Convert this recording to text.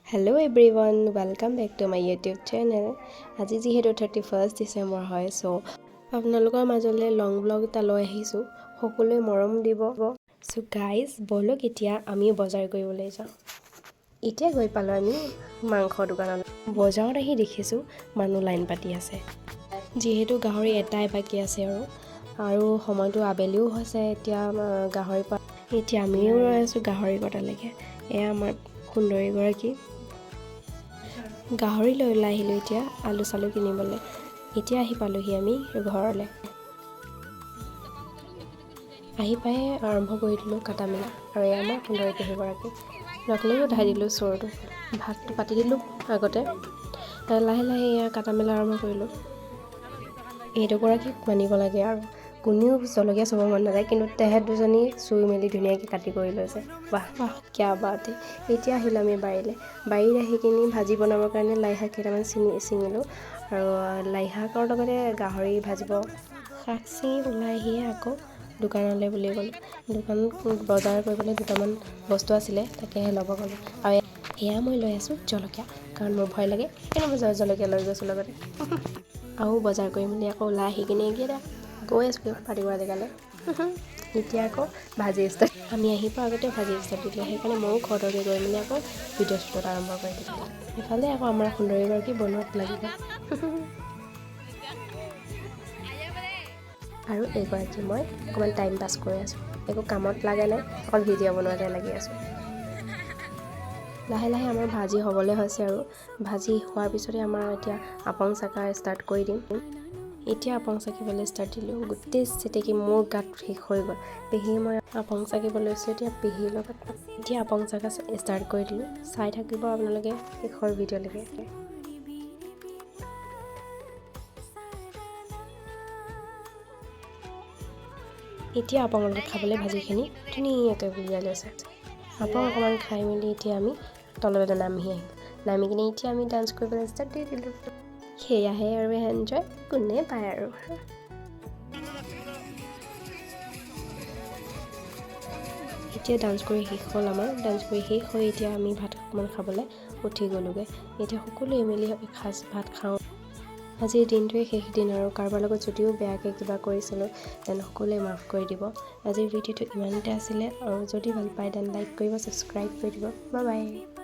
Hello everyone, welcome back to my YouTube channel. আজি যিহেতু 31st December হয় সো আপোনালোকৰ মাজলৈ লং ব্লগ এটা লৈ আহিছো সকলোৱে মৰম দিব সো গাইস বলক এতিয়া আমি বজাৰ কৰিবলৈ যাওঁ এতিয়া গৈ পালো আমি মাংস দোকানত বজাৰত আহি দেখিছো মানুহ লাইন পাতি আছে যিহেতু গাহৰি এটাই বাকি আছে আৰু সময়টো আবেলিও হৈছে এতিয়া গাহৰি এতিয়া আমিও ৰৈ আছো গাহৰি কটালৈকে এয়া আমাৰ সুন্দৰী গৰাকী গাহৰি লৈ আহিলো এতিয়া আলু চালু কিনিবলৈ এতিয়া আহি পালোহি আমি ঘৰলৈ আহি পাই আৰম্ভ কৰি দিলো কাটা মেলা আৰু এই আমাৰ সুন্দৰী পেহীগৰাকী লকলৈও ধাই দিলো চৰটো ভাতটো পাতি দিলো আগতে লাহে লাহে এয়া কাটা মেলা আৰম্ভ কৰিলো এইটো গৰাকী মানিব লাগে আৰু কোনেও জলকীয়া চুব মন নাযায় কিন্তু তেহেত দুজনী চুই মেলি ধুনীয়াকৈ কাটি কৰি লৈছে বাহ বাহ কিয়া বাত এতিয়া আহিলোঁ আমি বাৰীত আহি কিনি ভাজি বনাবৰ কাৰণে লাই শাক কেইটামান ছিঙিলোঁ আৰু লাই শাকৰ লগতে গাহৰি ভাজিব শাক ছিঙি ওলাই আহিয়ে আকৌ দোকানলৈ বুলি গ'লোঁ দোকানত বজাৰ কৰিবলৈ দুটামান বস্তু আছিলে তাকেহে ল'ব গ'লোঁ আৰু এয়া মই লৈ আছোঁ জলকীয়া কাৰণ মোৰ ভয় লাগে কিন্তু মই জলকীয়া লৈ গৈছোঁ লগতে আৰু বজাৰ কৰি মেলি আকৌ ওলাই আহি কিনি গৈ আছোঁ পাতি কৰা জেগালৈ এতিয়া আকৌ ভাজি ষ্টাৰ্ট আমি আহি পোৱা আগতে ভাজি ষ্টাৰ্ট দিলোঁ সেইকাৰণে ময়ো ঘৰতে গৈ মেলি আকৌ ভিডিঅ' শ্বুট আৰম্ভ কৰি দিলোঁ ইফালে আকৌ আমাৰ সুন্দৰীগৰাকী বনোৱাত লাগিব আৰু এইগৰাকী মই অকণমান টাইম পাছ কৰি আছোঁ একো কামত লাগা নাই অকল ভিডিঅ' বনোৱাতে লাগি আছোঁ লাহে লাহে আমাৰ ভাজি হ'বলৈ হৈছে আৰু ভাজি হোৱাৰ পিছতে আমাৰ এতিয়া আপং চাকা ষ্টাৰ্ট কৰি দিম এতিয়া আপং চাকিবলৈ ষ্টাৰ্ট দিলোঁ গোটেই চেটেকি মোৰ গাত শেষ হৈ গ'ল পেহী মই আপং চাকিব লৈছোঁ এতিয়া পেহীৰ লগত এতিয়া আপং চাকা ষ্টাৰ্ট কৰি দিলোঁ চাই থাকিব আপোনালোকে শেষৰ ভিডিঅ'লৈকে এতিয়া আপং লগত খাবলৈ ভাজিখিনি ধুনীয়াকৈ বুলিয়াই লৈছে আপং অকণমান খাই মেলি এতিয়া আমি তললৈ নামি কিনে এতিয়া আমি ডান্স কৰিবলৈ ষ্টাৰ্ট দি দিলোঁ সেয়াহে আৰু এনজয় কোনে পায় আৰু এতিয়া ডান্স কৰি শেষ হ'ল আমাৰ ডান্স কৰি শেষ হৈ এতিয়া আমি ভাত অকণমান খাবলৈ উঠি গ'লোগৈ এতিয়া সকলোৱে মিলি এসাঁজ ভাত খাওঁ আজিৰ দিনটোৱে শেষ দিন আৰু কাৰোবাৰ লগত যদিও বেয়াকৈ কিবা কৰিছিলোঁ তেন সকলোৱে মাফ কৰি দিব আজিৰ ভিডিঅ'টো ইমানতে আছিলে আৰু যদি ভাল পায় দেন লাইক কৰিব ছাবস্ক্ৰাইব কৰি দিব বাই বাই